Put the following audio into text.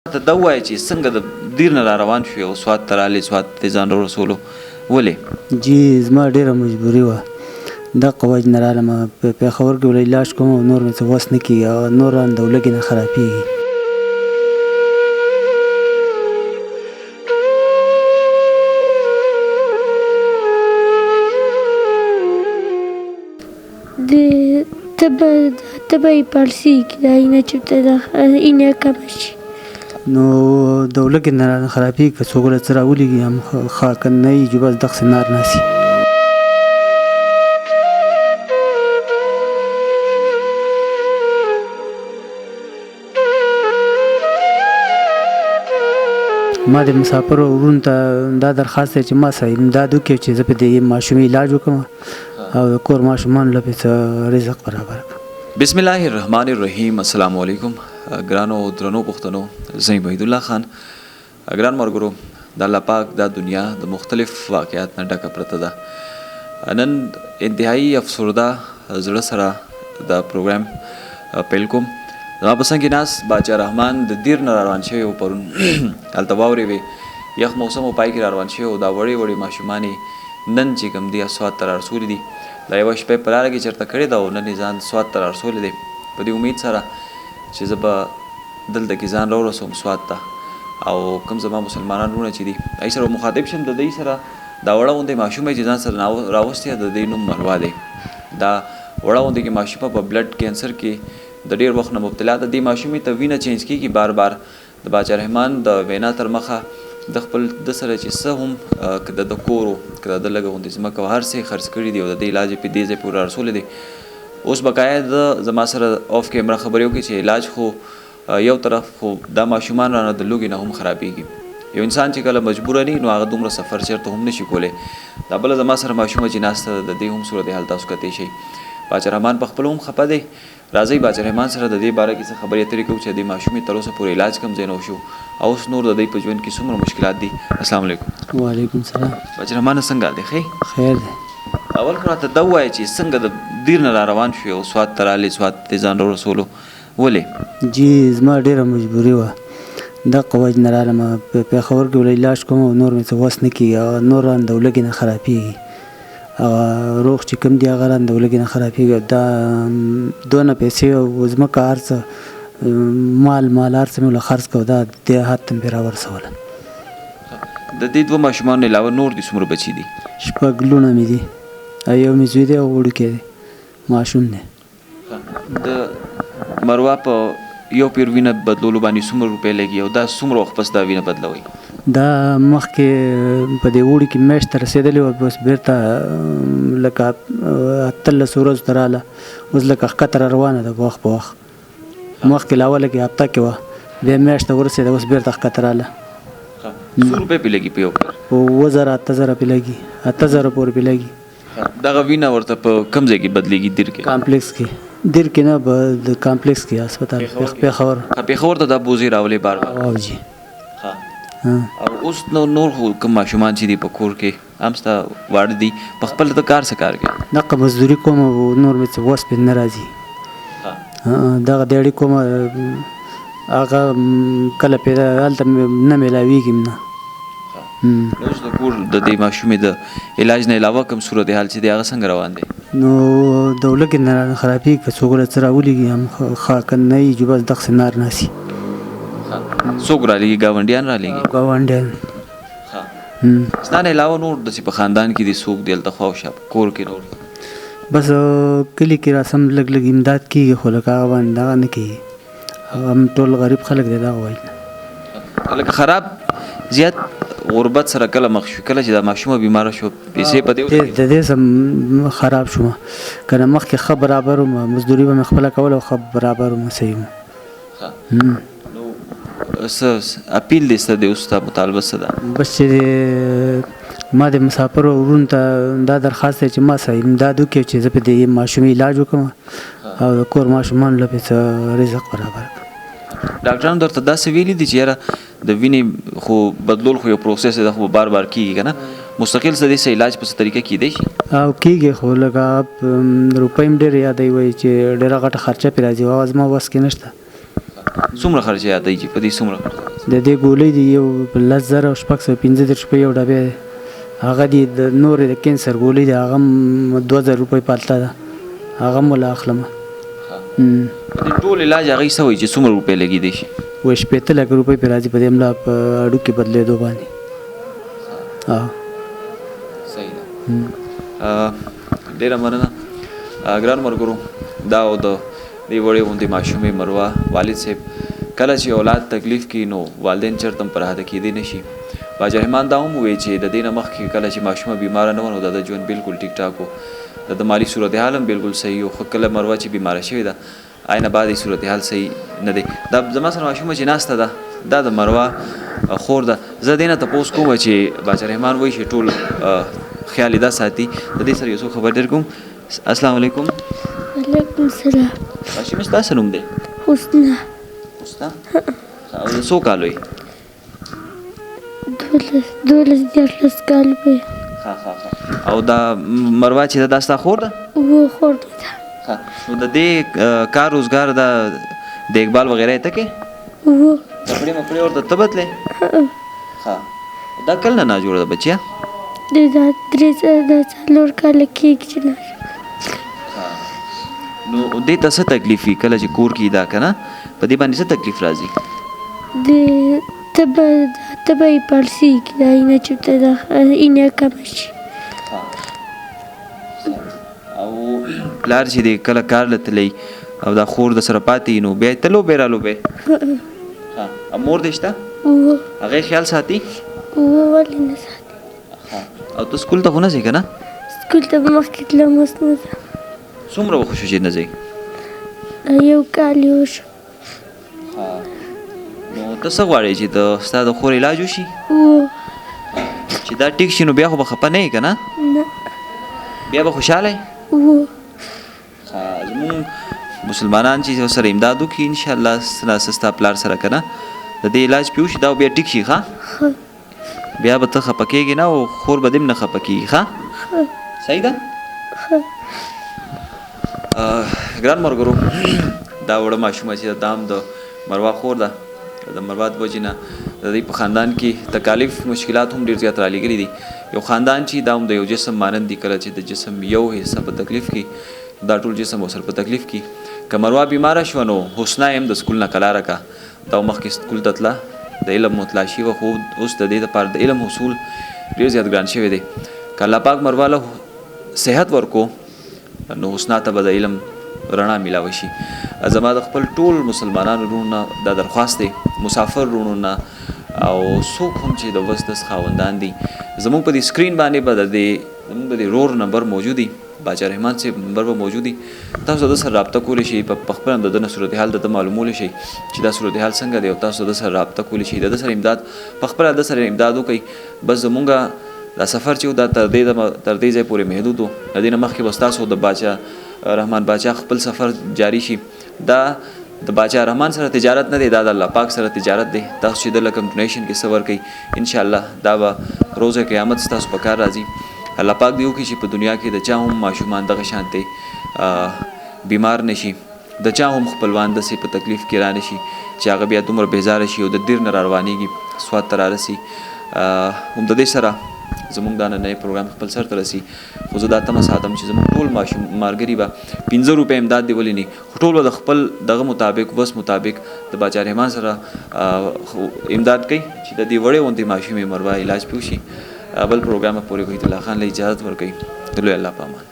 ته دا ووایه چې څنګه د دیر نه را روان شوې او سوات ته رالې سوات ته ځان رسولو ولې؟ جی زما ډېره مجبوري وه دغه وجې نه رالم په پېښور کې ولې علاج کوم او نور مې څه وس نه کېږي او نور رانه د ولږې نه خرابېږي. تبه یې پړسېږي دا اینه چېرته ده اینه کمه شي نو د ولږې نه رانه خرابېږي که څوک له څه راولېږي هم ښه که نه وي جو بس دغسې نار ناسي. ما د مسافرو وروڼو ته دا درخواست دی چې ما سره امداد وکړي چې زه په دې ماشومې علاج وکړم او د کور ماشومانو له څه رزق برابر کړم. بسم الله الرحمن الرحیم. السلام علیکم ګرانو درنو پښتنو، زه یم وحید الله خان. ګران ملګرو، د الله پاک دا دنیا د مختلف واقعات نه ډکه پرته ده. نن انتهایی افسرده زړه سره دا پروګرام پیل کوم. زما په څنګ کې ناست باچا رحمان د دیر نه را روان شوی و پرون هلته واورې وې، یخ موسم و پای کې را روان شوی و. دا وړې وړې ماشومانې نن چې کوم دي سوات ته را رسولي دي. دا یوه شپه په لاره کې چېرته کړې ده او نن یې ځان سوات ته را رسولی دی په دې امید سره چې زه به دلته کې ځان راورسوم سوات ته او کوم زما مسلمانان وروڼه چې دي هغوی سره مخاطب شم. د دوی سره دا وړه غوندې ماشومه چې ځان سره راوستې ده د دې نوم مروه دی. دا وړه غوندې کې ماشومه په بلډ کینسر کې د ډېر وخت نه مبتلا ده. دې ماشومې ته وینه چینج کېږي بار بار. د باچا رحمان د وینا تر مخه د خپل د سره چې څه هم که د کور و که د لږه غوندې ځمکه و هر څه یې خرڅ کړي دي او د دې علاج یې په دې ځای پورې را رسولی دی. اوس بقایا د زما سره آف کیمره خبرې وکړي چې علاج خو یو طرف خو دا ماشومان رانه د لوږې نه هم خرابېږي. یو انسان چې کله مجبوره نه وي نو هغه دومره سفر چېرته هم نه شي کولی. دا بله زما سره ماشومه چې ناسته ده د دې هم صورتحال تاسو کتلی شئ. باچا رحمان په خپله هم خفه دی. راځئ باچا رحمان سره د دې باره کې څه خبرې اترې کوو چې د دې ماشومې تر اوسه پورې علاج کوم ځای نه وشو او اوس نور د دوی په ژوند کې څومره مشکلات دي. السلام علیکم. وعلیکم سلام. باچا رحمان څنګه حال دی؟ ښه خیر دی. اول خو راته دا ووایه چې څنګه د دیر نه را روان شوې او سوات ته رالې سوات ته ځان رسولو ولې؟ جی زما ډېره مجبوري وه دغه وجې نه رالم په پېښور کې ولې علاج کوم او نور مې څه وس نه کېږي او نور رانه د ولږې نه خرابېږي. روغ چې کوم دي هغه رانه د ولږې نه خرابېږي. دا دونه پیسې او ځمکه هر څه مال هر څه مې له خرڅ کړه دا دې حد ته مې راورسوله. د دې دوه ماشومانو علاوه نور دي څومره بچي دي؟ 6 لوڼه مې دي او یو مې زوی دی او وړوکی دی ماشوم دی. د مروه په یو پیر وینه بدلولو باندې څومره روپۍ لګي او دا څومره وخت پس دا وینه بدلوئ؟ دا مخکې په دې اوړي کې میاشت ته رسېدلې وه بس بېرته لکه 18 ورځو ته راله اوس لکه ښکته را روانه ده وخت په وخت. مخکې له اوله کې هفته کې وه بیا میاشت ته ورسېده اوس بېرته ښکته راله. څو روپۍ پرې لګي په یو پیر؟ 7000 8000 پرې لګي 8000 پورې پرې لګي. دغه وینه ورته په کوم ځای کې بدلېږي؟ دیر کې؟ کامپلیکس کې. دیر کې نه د کامپلیکس کې هسپتال پېښور. پېښور ته دا بوځې راولې بار بار؟ او جی. او اوس نور خو کوم ماشومان چې دي په کور کې هم ستا واړه دي په خپله ته کار څه کار کوي؟ دغه مزدوري کوم او نور مې څه وس پرې نه راځي. دغه دیاړي کوم هغه کله پرې هلته نه میلاویږي نه. اوس د کور د دې ماشومې د علاج نه علاوه کوم صورتحال چې دی هغه څنګه روان دی؟ نو د ولږې نه رانه خرابېږي که څوک له څه راولېږي هم ښه که نه وي جو بس دغسې نار ناسي. څوک رالېږي؟ ګاونډیان رالېږي؟ ګاونډیان. ستا نه علاوه نور داسې په خاندان کې دي څوک دی هلته خوا او شا کور کې نور؟ بس کلي کې راسم لږ لږ امداد کېږي خو لکه هغه باندې دغه نه کېږي. هغه هم ټول غریب خلک دی دغه وجې نه. لکه خراب زیات غربت سره کله مخ شو کله چې دا ماشومه بیماره شو پیسې په دې د دې سم خراب شوم که نه مخکې ښه برابر وم مزدوري به مې خپله کوله او ښه برابر وم صحیح وم. نو څه اپیل دی څه دی اوس ستا مطالبه څه ده؟ بس چې ما د مسافرو وروڼو ته دا درخواست دی چې ما سره امداد وکړي چې زه په دې ماشومې علاج وکړم او د کور ماشومانو له څه رزق برابر کړم. ډاکټرانو درته داسې ویلي دي چې یاره د وینې خو بدلول خو یو پروسس دی خو بار بار کېږي که نه مستقل څه دی څه علاج په څه طریقه کېدی شي؟ او کېږي خو لکه روپۍ هم ډېرې یادوي وایي چې ډېره غټه خرچه پرې راځي او زما وس کې نشته. څومره خرچه یادوي چې په دې څومره د دې ګولۍ دی یو 10,000 او 635 روپۍ یو ډبې دی. هغه دی د نورې د کینسر ګولۍ دی هغه 2000 روپۍ پاتله ده هغه هم وله اخلم. د ټول علاج هغې څه وایي چې څومره روپۍ لګېدی شي؟ وایي 15 لکه روپۍ پرې راځي په دې ملا په هډوکي بدلېدو باندې. صحیح ده. ډېره مننه ګرانو ملګرو. دا او د دې وړې غوندې ماشومې مروه والد صاحب کله چې اولاد تکلیف کي نو والدین چېرته هم پر حده کېدی نه شي. باجا رحمان دا هم ووایي چې د دې نه مخکې کله چې ماشومه بیماره نه وه نو د ده ژوند بلکل ټیک ټاک و د مالي صورتحال هم بلکل صحیح و. خو کله مروه چې بیماره شوې ده آینه بعد یې صورتحال صحیح نه دی. دا زما سره ماشومه چې ناسته ده دا د مروه خور ده. زه دې نه تپوس کوم چې باجا رحمان وایي چې ټول خیال یې دا ساتي. د دې سره یو څو خبر در کوم. السلام علیکم. وعلیکم السلام. ماشومې ستا څه نوم دی؟ حسنه. حسنه. او د څو کالو یې؟ 12 کالو به. او دا مروه چې دا ستا خور ده؟ خور ده. نو د دې کار روزګار دا دیکبال وغیره یې ته کې؟ کپړې مپړې ورته ته بتلې؟ دا کله نه جوړه ده بچیا؟ دا 3 کاله کېږي چې نه. نو دې ته څه تکلیف وي کله چې کور کې دا که نه په دې باندې څه تکلیف راځي؟ د تبه یې پړسېږي دا اینه چېرته ده اینه کمه شي. او پلار چې دی کله کار له تللی او دا خور د سره پاتې نو بیا یې ته لوبې را لوبې؟ مور دې شته؟ هغې خیال ساتي؟ ولې نه ساتي. او ته سکول ته خو نه ځې که نه؟ سکول ته به مخکې تلم اوس نه ځم. څومره وخت شو چې نه ځې؟ 1 کال یې وشو. نو ته څه غواړې چې ستا د خور علاج وشي؟ چې دا ټیک شي نو بیا خو به خفه نه یې که نه؟ نه. بیا به خوشحاله یې؟ زمونږ مسلمانان چې سره امداد وکړي انشاءالله ستا پلار سره که نه د دې علاج پې وشي دا بیا ټیک شي ښه؟ بیا به ته خفه کېږې نه او خور به دې هم نه خفه کېږي ښه؟ صحیح ده؟ ګران ملګرو دا وړه ماشومه چې دا هم د مروه خور ده د مروه د وجې نه د دوی په خاندان کې تکالیف مشکلات هم ډېر زیات رالیږلي دي. یو خاندان چې دا هم د یو جسم مانند دي کله چې د جسم یو حصه په تکلیف کې دا ټول جسم ورسره په تکلیف کې. که مروه بیماره شوه نو حسنه یې هم د سکول نه کلاره کړه دا مخکې سکول ته تله د علم مطلع شي وه خو اوس د دې دپاره د علم حصول ډېر زیات ګران شوی دی. که الله پاک مروه له صحت ورکو نو حسنا ته به د علم رڼا میلاوه شي. زما د خپل ټول مسلمانانو وروڼو نه دا درخواست دی مسافر وروڼو نه او څوک هم چې د وس دس خاوندان دي زموږ په دې سکرین باندې به د دې زموږ د دې رور نمبر موجود دي باچا رحمان صاحب نمبر به موجود دي. تاسو د سره رابطه کولی شئ په خپله د ده نه صورتحال د ده معلومولی شئ چې دا صورتحال څنګه دی او تاسو د سره رابطه کولی شئ د ده سره امداد په خپله د سره امداد وکئ. بس زمونږ دا سفر چې دا تر دې ځای پورې محدود و د دې نه مخکې به ستاسو د باچا رحمان باچا خپل سفر جاری شي. دا د باچا رحمان سره تجارت نه دی دا د الله پاک سره تجارت دی. تاسو چې د لکم ډونیشن کې څه ورکئ انشاءالله دا به روز قیامت ستاسو په کار راځي. الله پاک دې وکړي چې په دنیا کې د چا هم ماشومان دغه شانتې بیمار نه شي د چا هم خپلوان داسې په تکلیف کې را نه شي چې هغه بیا دومره بېزاره شي او د دیر نه را روانېږي سوات ته را رسي. هم د دې سره زمونږ دا نننی پروګرام خپل سر ته رسي. خو زه دا تمه ساتم چې زمونږ ټول مارګري به 15 روپۍ امداد دی ولې نه خو ټول به د خپل دغه مطابق وس مطابق د باچا رحمان سره امداد کوي چې د دې وړې غوندې ماشومې مروه علاج پې وشي. بل پروګرام پورې وحید الله خان له اجازت ورکوي. د لوی الله په امان.